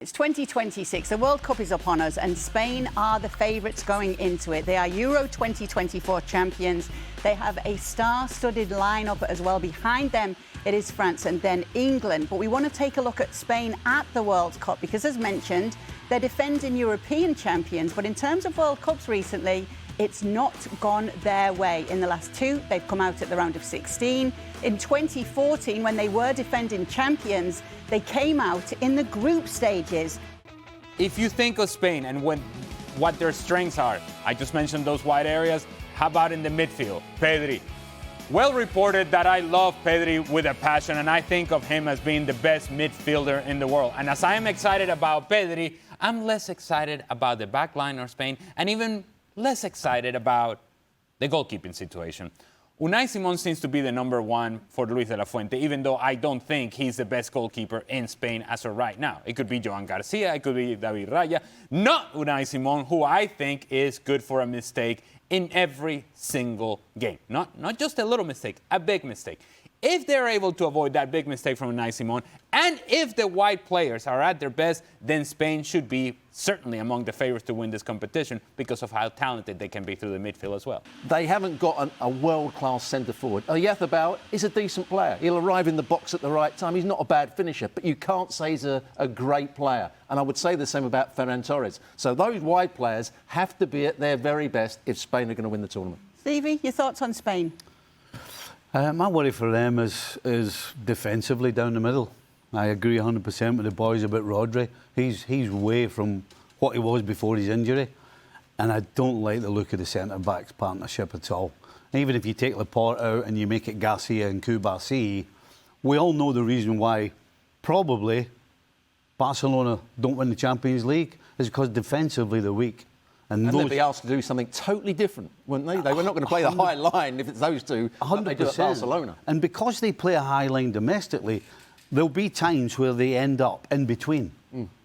It's 2026. The World Cup is upon us, and Spain are the favourites going into it. They are Euro 2024 champions. They have a star-studded lineup as well. Behind them, it is France and then England. But we want to take a look at Spain at the World Cup because, as mentioned, they're defending European champions. But in terms of World Cups recently, it's not gone their way. In the last two, they've come out at the round of 16. In 2014, when they were defending champions, they came out in the group stages. If you think of Spain and what their strengths are, I just mentioned those wide areas. How about in the midfield? Pedri. Well reported that I love Pedri with a passion, and I think of him as being the best midfielder in the world. And as I am excited about Pedri, I'm less excited about the back line of Spain, and even less excited about the goalkeeping situation. Unai Simón seems to be the number one for Luis de la Fuente, even though I don't think he's the best goalkeeper in Spain as of right now. It could be Joan Garcia, it could be David Raya, not Unai Simón, who I think is good for a mistake in every single game. Not just a little mistake, a big mistake. If they're able to avoid that big mistake from Unai Simón, and if the white players are at their best, then Spain should be certainly among the favorites to win this competition because of how talented they can be through the midfield as well. They haven't got a world-class centre-forward. Oyarzabal is a decent player. He'll arrive in the box at the right time. He's not a bad finisher, but you can't say he's a great player. And I would say the same about Ferran Torres. So those wide players have to be at their very best if Spain are going to win the tournament. Stevie, your thoughts on Spain? My worry for them is defensively down the middle. I agree 100% with the boys about Rodri. He's way from what he was before his injury, and I don't like the look of the centre-backs partnership at all. Even if you take Laporte out and you make it Garcia and Koulibaly, we all know the reason why probably Barcelona don't win the Champions League is because defensively they're weak. And they'd be asked to do something totally different, wouldn't they? They were not going to play the high line if it's those two. 100%. They do at Barcelona. And because they play a high line domestically, there'll be times where they end up in between.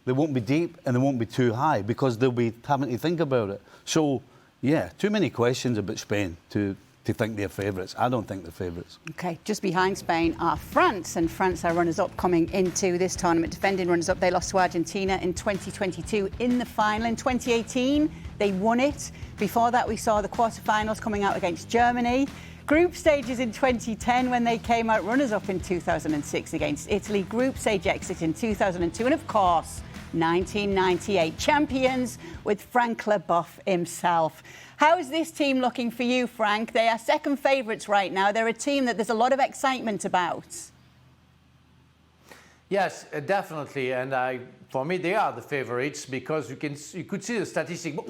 They won't be deep and they won't be too high because they'll be having to think about it. So, yeah, too many questions about Spain to think they're favourites. I don't think they're favourites. OK, just behind Spain are France, and France are runners-up coming into this tournament. Defending runners-up, they lost to Argentina in 2022 in the final. In 2018, they won it. Before that, we saw the quarter-finals coming out against Germany. Group stages in 2010 when they came out runners-up in 2006 against Italy. Group stage exit in 2002. And, of course, 1998. Champions with Frank Leboeuf himself. How is this team looking for you, Frank? They are second favourites right now. They're a team that there's a lot of excitement about. Yes, definitely. And for me, they are the favourites because you could see the statistic.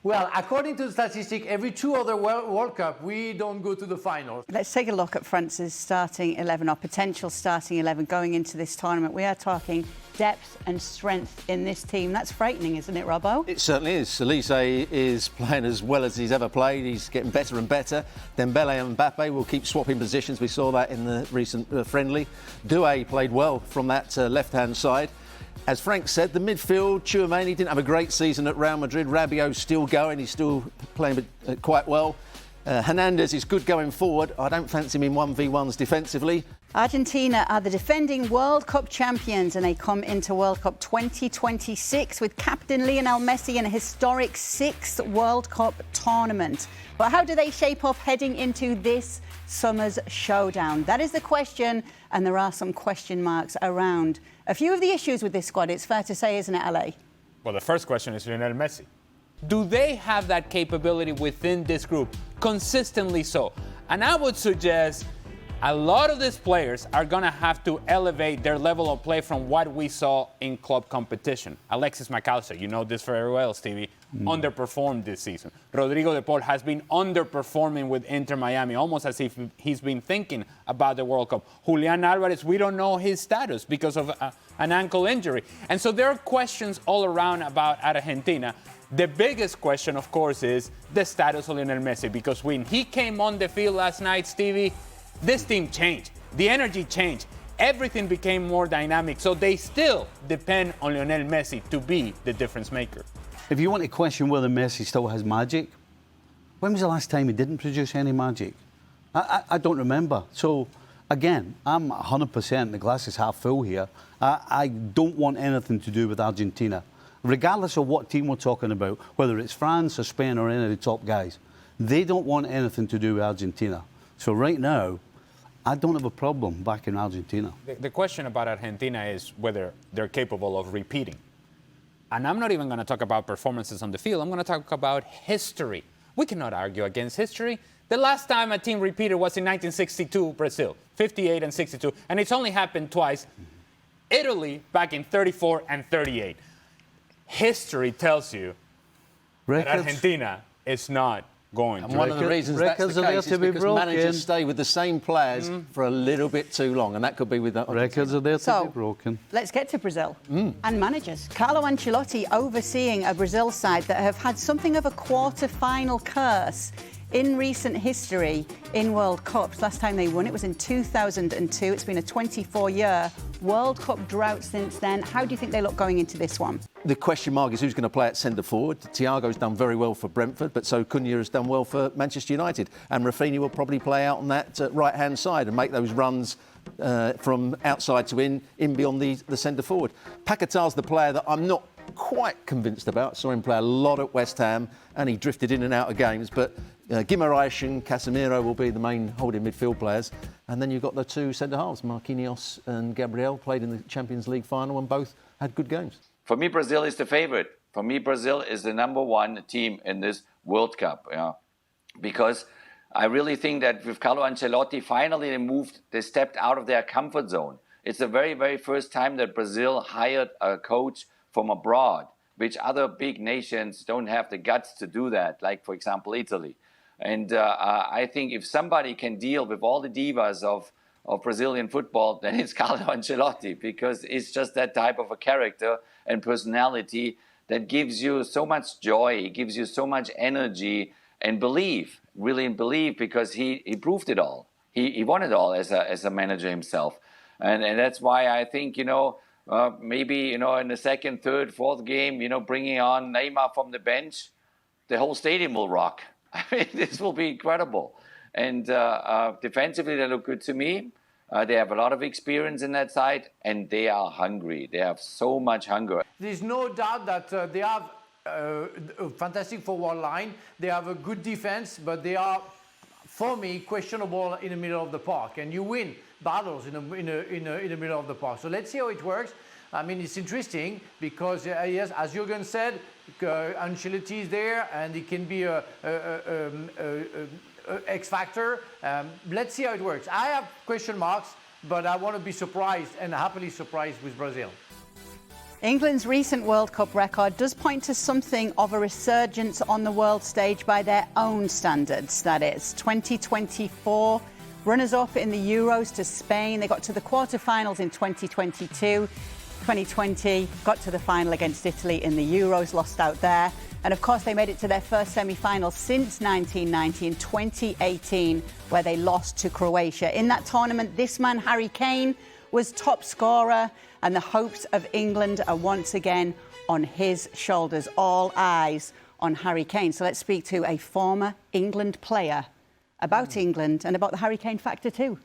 Well, according to the statistic, every two other World Cup, we don't go to the final. Let's take a look at France's starting 11, or potential starting 11 going into this tournament. We are talking depth and strength in this team. That's frightening, isn't it, Robbo? It certainly is. Elise is playing as well as he's ever played. He's getting better and better. Dembele and Mbappe will keep swapping positions. We saw that in the recent friendly. Doué played well from that left-hand side. As Frank said, the midfield, Tchouaméni didn't have a great season at Real Madrid. Rabiot's still going. He's still playing quite well. Hernandez is good going forward. I don't fancy him in 1v1s defensively. Argentina are the defending World Cup champions, and they come into World Cup 2026 with captain Lionel Messi in a historic 6th World Cup tournament. But how do they shape up heading into this summer's showdown? That is the question, and there are some question marks around a few of the issues with this squad. It's fair to say, isn't it, LA? Well, the first question is Lionel Messi. Do they have that capability within this group? Consistently so. And I would suggest a lot of these players are going to have to elevate their level of play from what we saw in club competition. Alexis McAllister, you know this very well, Stevie, underperformed this season. Rodrigo de Paul has been underperforming with Inter Miami, almost as if he's been thinking about the World Cup. Julian Alvarez, we don't know his status because of an ankle injury. And so there are questions all around about Argentina. The biggest question, of course, is the status of Lionel Messi, because when he came on the field last night, Stevie, this team changed. The energy changed. Everything became more dynamic. So they still depend on Lionel Messi to be the difference maker. If you want to question whether Messi still has magic, when was the last time he didn't produce any magic? I don't remember. So again, I'm 100%, the glass is half full here. I don't want anything to do with Argentina. Regardless of what team we're talking about, whether it's France or Spain or any of the top guys, they don't want anything to do with Argentina. So right now, I don't have a problem backing Argentina. The question about Argentina is whether they're capable of repeating. And I'm not even going to talk about performances on the field. I'm going to talk about history. We cannot argue against history. The last time a team repeated was in 1962, Brazil, 58 and 62. And it's only happened twice. Italy back in 34 and 38. History tells you that Argentina is not going to. And one of the reasons that's the case is because managers stay with the same players for a little bit too long, and that could be with that. Records are there to be broken. Let's get to Brazil and managers. Carlo Ancelotti overseeing a Brazil side that have had something of a quarter-final curse in recent history in World Cups. Last time they won it was in 2002. It's been a 24-year World Cup drought since then. How do you think they look going into this one? The question mark is who's going to play at centre forward. Thiago's done very well for Brentford, but so Cunha has done well for Manchester United. And Rafinha will probably play out on that right-hand side and make those runs from outside to in beyond the centre forward. Paquetá's the player that I'm not quite convinced about. Saw him play a lot at West Ham and he drifted in and out of games, but Guimaraes and Casemiro will be the main holding midfield players. And then you've got the two centre-halves, Marquinhos and Gabriel, played in the Champions League final and both had good games. For me, Brazil is the favourite. For me, Brazil is the #1 team in this World Cup. Because I really think that with Carlo Ancelotti, finally they stepped out of their comfort zone. It's the very, very first time that Brazil hired a coach from abroad, which other big nations don't have the guts to do that, like, for example, Italy. And I think if somebody can deal with all the divas of Brazilian football, then it's Carlo Ancelotti, because it's just that type of a character and personality that gives you so much joy, gives you so much energy and belief, really belief, because he proved it all. He won it all as a manager himself. And that's why I think, maybe, in the second, third, fourth game, bringing on Neymar from the bench, the whole stadium will rock. I mean, this will be incredible. And defensively, they look good to me. They have a lot of experience in that side, and they are hungry. They have so much hunger. There's no doubt that they have a fantastic forward line. They have a good defense, but they are, for me, questionable in the middle of the park. And you win battles in the middle of the park. So let's see how it works. I mean, it's interesting because, yes, as Jürgen said, Ancelotti is there and it can be a X factor. Let's see how it works. I have question marks, but I want to be surprised and happily surprised with Brazil. England's recent World Cup record does point to something of a resurgence on the world stage by their own standards, that is. 2024, runners-up in the Euros to Spain. They got to the quarter-finals in 2022. 2020, got to the final against Italy in the Euros, lost out there. And of course, they made it to their first semi-final since 1990 in 2018, where they lost to Croatia. In that tournament, this man, Harry Kane, was top scorer, and the hopes of England are once again on his shoulders. All eyes on Harry Kane. So let's speak to a former England player about England and about the Harry Kane factor too.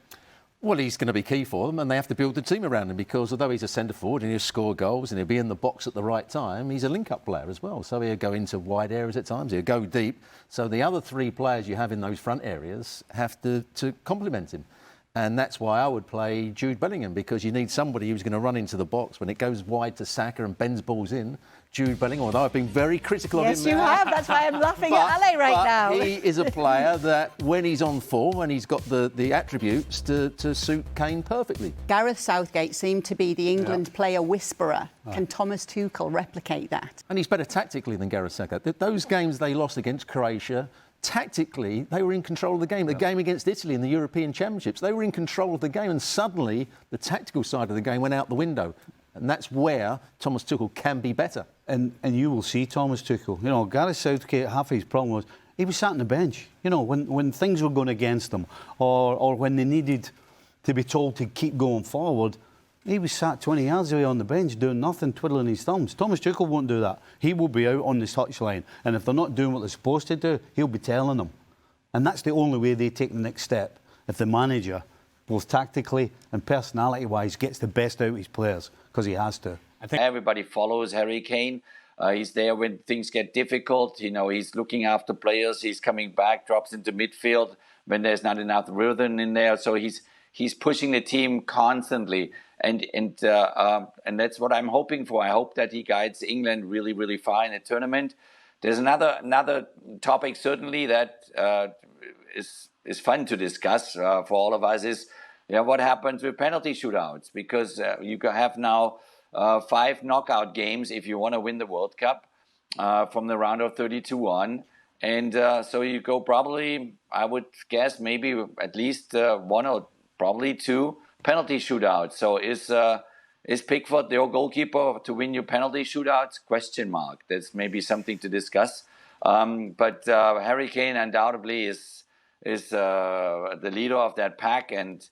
Well, he's going to be key for them, and they have to build the team around him because although he's a centre-forward and he'll score goals and he'll be in the box at the right time, he's a link-up player as well. So he'll go into wide areas at times, he'll go deep. So the other three players you have in those front areas have to complement him. And that's why I would play Jude Bellingham, because you need somebody who's going to run into the box when it goes wide to Saka and bends balls in. Jude Bellingham, although I've been very critical of him. Yes, you have. That's why I'm laughing at Ale right now. He is a player that, when he's on form, and he's got the attributes to suit Kane perfectly. Gareth Southgate seemed to be the England player whisperer. Can Thomas Tuchel replicate that? And he's better tactically than Gareth Southgate. Those games they lost against Croatia, tactically, they were in control of the game. The game against Italy in the European Championships, they were in control of the game, and suddenly the tactical side of the game went out the window. And that's where Thomas Tuchel can be better. And you will see Thomas Tuchel. Gareth Southgate, half his problem was he was sat on the bench. When things were going against them or when they needed to be told to keep going forward, he was sat 20 yards away on the bench doing nothing, twiddling his thumbs. Thomas Tuchel won't do that. He will be out on the touchline. And if they're not doing what they're supposed to do, he'll be telling them. And that's the only way they take the next step. If the manager both tactically and personality-wise, gets the best out of his players, because he has to. I think everybody follows Harry Kane. He's there when things get difficult. You know, he's looking after players. He's coming back, drops into midfield when there's not enough rhythm in there. So he's pushing the team constantly, and that's what I'm hoping for. I hope that he guides England really, really far in the tournament. There's another topic certainly that is fun to discuss for all of us is what happens with penalty shootouts, because you have now 5 knockout games if you want to win the World Cup from the round of 32 on. And so you go probably, I would guess, maybe at least 1 or probably 2 penalty shootouts. So is Pickford your goalkeeper to win your penalty shootouts? Question mark. That's maybe something to discuss. But Harry Kane undoubtedly is the leader of that pack, and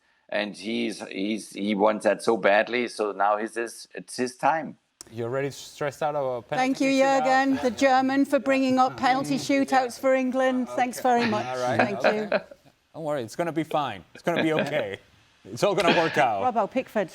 he wants that so badly. So now it's his time. You're already stressed out of a penalty. Thank you, Jürgen, the German, for bringing up penalty shootouts for England. Thanks very much. All right. Thank you. Don't worry, it's going to be fine. It's going to be okay. It's all going to work out. Robbo, Pickford.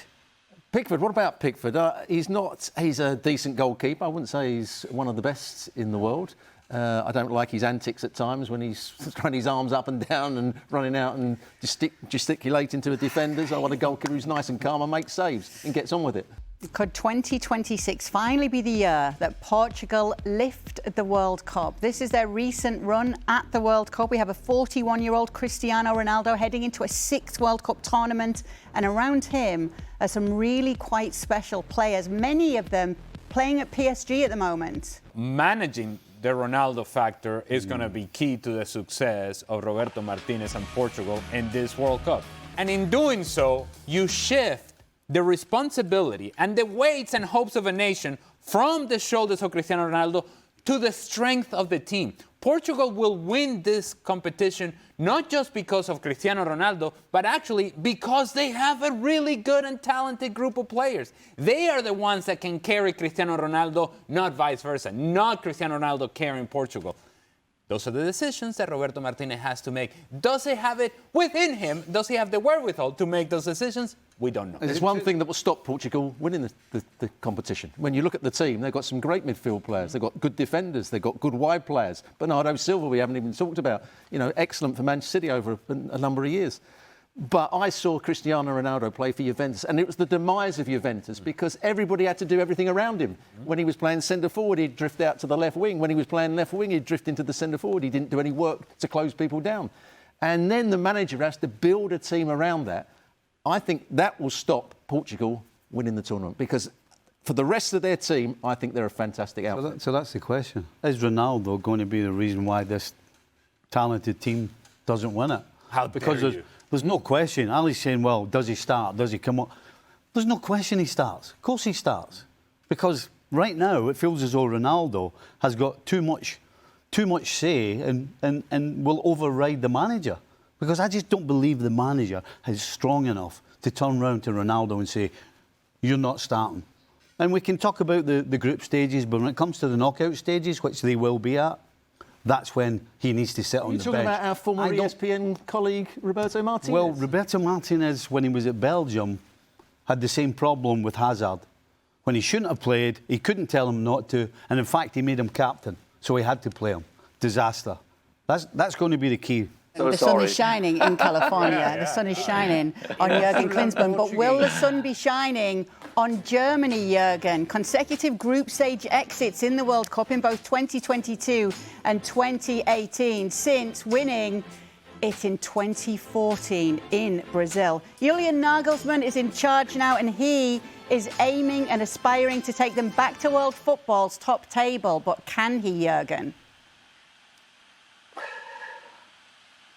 Pickford, what about Pickford? He's a decent goalkeeper. I wouldn't say he's one of the best in the world. I don't like his antics at times when he's throwing his arms up and down and running out and gesticulating to the defenders. I want a goalkeeper who's nice and calm and makes saves and gets on with it. Could 2026 finally be the year that Portugal lift the World Cup? This is their recent run at the World Cup. We have a 41-year-old Cristiano Ronaldo heading into a 6th World Cup tournament, and around him are some really quite special players, many of them playing at PSG at the moment. Managing the Ronaldo factor is going to be key to the success of Roberto Martinez and Portugal in this World Cup. And in doing so, you shift the responsibility and the weights and hopes of a nation from the shoulders of Cristiano Ronaldo to the strength of the team. Portugal will win this competition not just because of Cristiano Ronaldo, but actually because they have a really good and talented group of players. They are the ones that can carry Cristiano Ronaldo, not vice versa, not Cristiano Ronaldo carrying Portugal. Those are the decisions that Roberto Martinez has to make. Does he have it within him? Does he have the wherewithal to make those decisions? We don't know. There's one thing that will stop Portugal winning the competition. When you look at the team, they've got some great midfield players. They've got good defenders. They've got good wide players. Bernardo Silva, we haven't even talked about. Excellent for Manchester City over a number of years. But I saw Cristiano Ronaldo play for Juventus, and it was the demise of Juventus because everybody had to do everything around him. When he was playing centre forward, he'd drift out to the left wing. When he was playing left wing, he'd drift into the centre forward. He didn't do any work to close people down. And then the manager has to build a team around that. I think that will stop Portugal winning the tournament because for the rest of their team, I think they're a fantastic outfit. So that's the question. Is Ronaldo going to be the reason why this talented team doesn't win it? Because there's no question. Ali's saying, well, does he start? Does he come up? There's no question he starts. Of course he starts. Because right now it feels as though Ronaldo has got too much say and will override the manager. Because I just don't believe the manager is strong enough to turn around to Ronaldo and say, you're not starting. And we can talk about the group stages, but when it comes to the knockout stages, which they will be at, that's when he needs to sit on the bench. You're talking about our former ESPN colleague, Roberto Martinez? Well, Roberto Martinez, when he was at Belgium, had the same problem with Hazard. When he shouldn't have played, he couldn't tell him not to, and in fact, he made him captain, so he had to play him. Disaster. That's going to be the key. The sun is shining in California. The sun is shining on Jürgen Klinsmann. But will the sun be shining on Germany, Jürgen? Consecutive group stage exits in the World Cup in both 2022 and 2018 since winning it in 2014 in Brazil. Julian Nagelsmann is in charge now, and he is aiming and aspiring to take them back to world football's top table. But can he, Jürgen?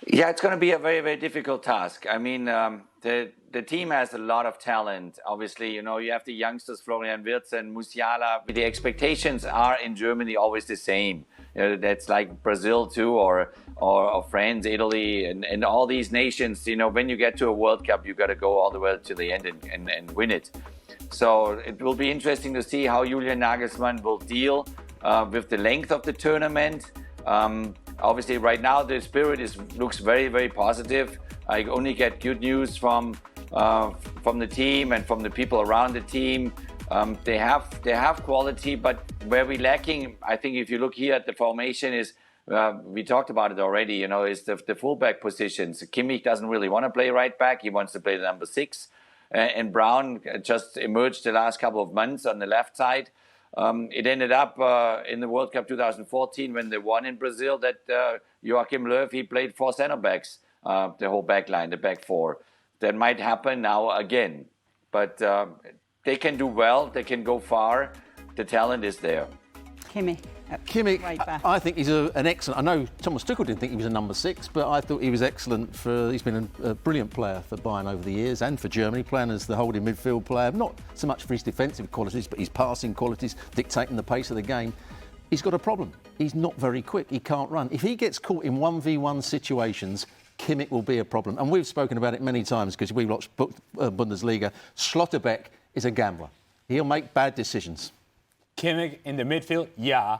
Yeah, it's going to be a very, very difficult task. I mean, the team has a lot of talent. Obviously, you have the youngsters, Florian Wirtz and Musiala. The expectations are in Germany always the same. That's like Brazil too, or France, Italy, and all these nations. When you get to a World Cup, you got to go all the way to the end and win it. So it will be interesting to see how Julian Nagelsmann will deal with the length of the tournament. Obviously, right now the spirit looks very, very positive. I only get good news from the team and from the people around the team. They have quality, but where we're lacking, I think, if you look here at the formation, is we talked about it already. Is the fullback positions. Kimmich doesn't really want to play right back; he wants to play the number 6. And Brown just emerged the last couple of months on the left side. It ended up in the World Cup 2014 when they won in Brazil that Joachim Löw, he played 4 center backs, the whole back line, the back 4. That might happen now again. But they can do well, they can go far. The talent is there. Kimmich, right back. I think he's an excellent. I know Thomas Tuchel didn't think he was a number 6, but I thought he was excellent he's been a brilliant player for Bayern over the years and for Germany, playing as the holding midfield player. Not so much for his defensive qualities, but his passing qualities, dictating the pace of the game. He's got a problem. He's not very quick. He can't run. If he gets caught in 1v1 situations, Kimmich will be a problem. And we've spoken about it many times because we watch Bundesliga. Schlotterbeck is a gambler. He'll make bad decisions. Kimmich in the midfield, yeah.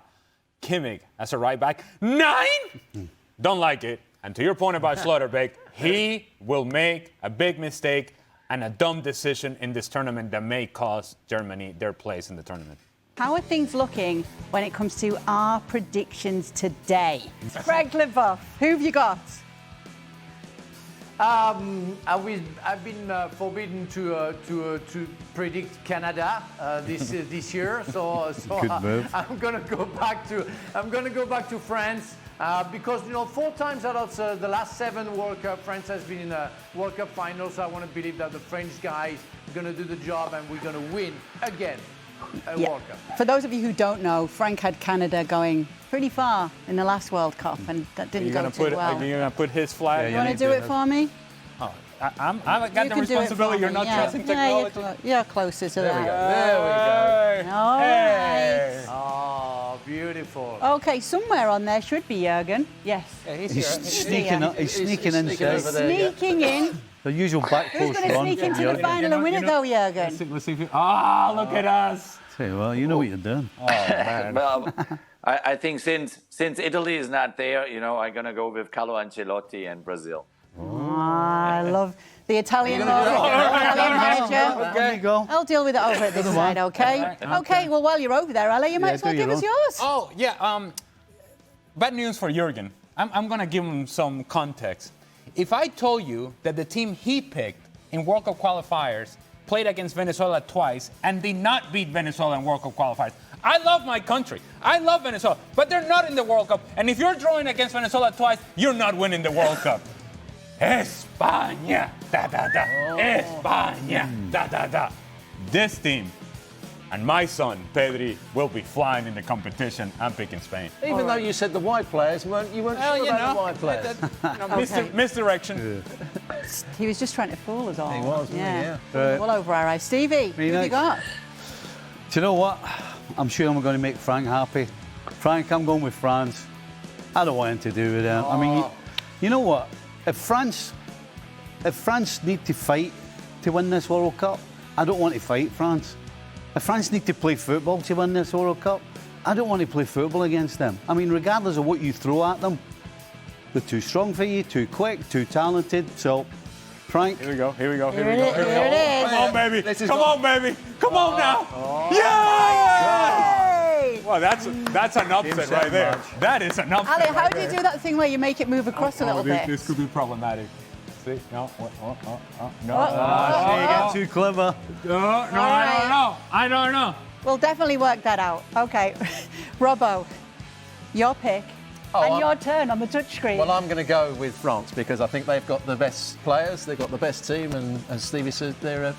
Kimmich as a right back, 9? Don't like it. And to your point about Schlotterbeck, he will make a big mistake and a dumb decision in this tournament that may cost Germany their place in the tournament. How are things looking when it comes to our predictions today? Greg Leboeuf, who have you got? I've been forbidden to predict Canada this year, so Good move. I'm gonna go back to France because 4 times out of the last 7 World Cup, France has been in a World Cup final. So I want to believe that the French guys are gonna do the job and we're gonna win again a World Cup. For those of you who don't know, Frank had Canada going pretty far in the last World Cup, and that didn't go too well. You're going to put his flag? You want to do it for me? Oh, I've got the responsibility. You're not trusting technology. You're closer to that. There we go. All right. Oh, beautiful. Okay, somewhere on there should be Jürgen. Yes. Yeah, He's sneaking inside. over there. Sneaking in. The usual back Who's post going to run. sneak into the Jürgen. final and win it, though, Jürgen? Let's see if look at us. Tell you what, you know what you're doing. Oh, man. Well, I think since Italy is not there, I'm going to go with Carlo Ancelotti and Brazil. I love the Italian manager. There you go. I'll deal with it over at this side, okay? Okay, well, while you're over there, Ale, you might as well do give your us own. yours. Oh, yeah. Bad news for Jürgen. I'm going to give him some context. If I told you that the team he picked in World Cup qualifiers played against Venezuela twice and did not beat Venezuela in World Cup qualifiers, I love my country. I love Venezuela, but they're not in the World Cup. And if you're drawing against Venezuela twice, you're not winning the World Cup. España, da da da. España, da da da. This team and my son, Pedri, will be flying in the competition. I'm picking Spain. Even though you said the wide players, you weren't sure about the wide players. Misdirection. He was just trying to fool us all. He was, wasn't he? Yeah. Well over our eyes. Stevie, who have you got? Do you know what? I'm sure I'm going to make Frank happy. Frank, I'm going with France. I don't want anything to do with them. I mean, you know what? If France need to fight to win this World Cup, I don't want to fight France. If France need to play football to win this World Cup, I don't want to play football against them. I mean, regardless of what you throw at them, they're too strong for you, too quick, too talented. So, Frank. Here we go. Here it is. Come on, baby. Come on, baby. Come on now. Yay! Well, that's an upset right there. That is an upset. Ale, how do you do that thing where you make it move across a little bit? This could be problematic. See? No. No. You get too clever. I don't know. We'll definitely work that out. Okay. Robbo, your pick. And your turn on the touchscreen. Well, I'm going to go with France because I think they've got the best players, they've got the best team, and as Stevie said, they're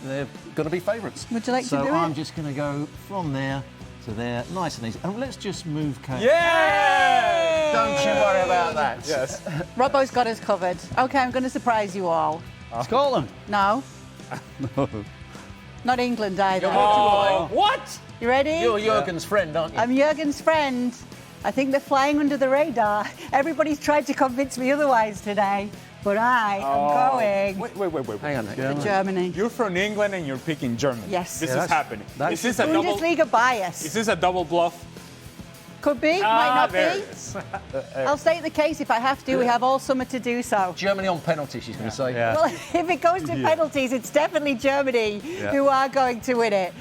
going to be favourites. Would you like to do it? So I'm just going to go from there to there, nice and easy. And let's just move Kate. Yeah! Don't you worry about that. Yes. Robbo's got us covered. Okay, I'm going to surprise you all. Scotland. No. Not England either. What? You ready? You're Jürgen's friend, aren't you? I'm Jürgen's friend. I think they're flying under the radar. Everybody's tried to convince me otherwise today, but I am going Wait. Hang on. to Germany. You're from England and you're picking Germany. Yes. This is happening. Is this a Bundesliga bias. Is this a double bluff? Could be, might not there be. it is. I'll state the case if I have to. We have all summer to do so. Germany on penalty, she's going to say. Yeah. Well, if it goes to penalties, it's definitely Germany who are going to win it.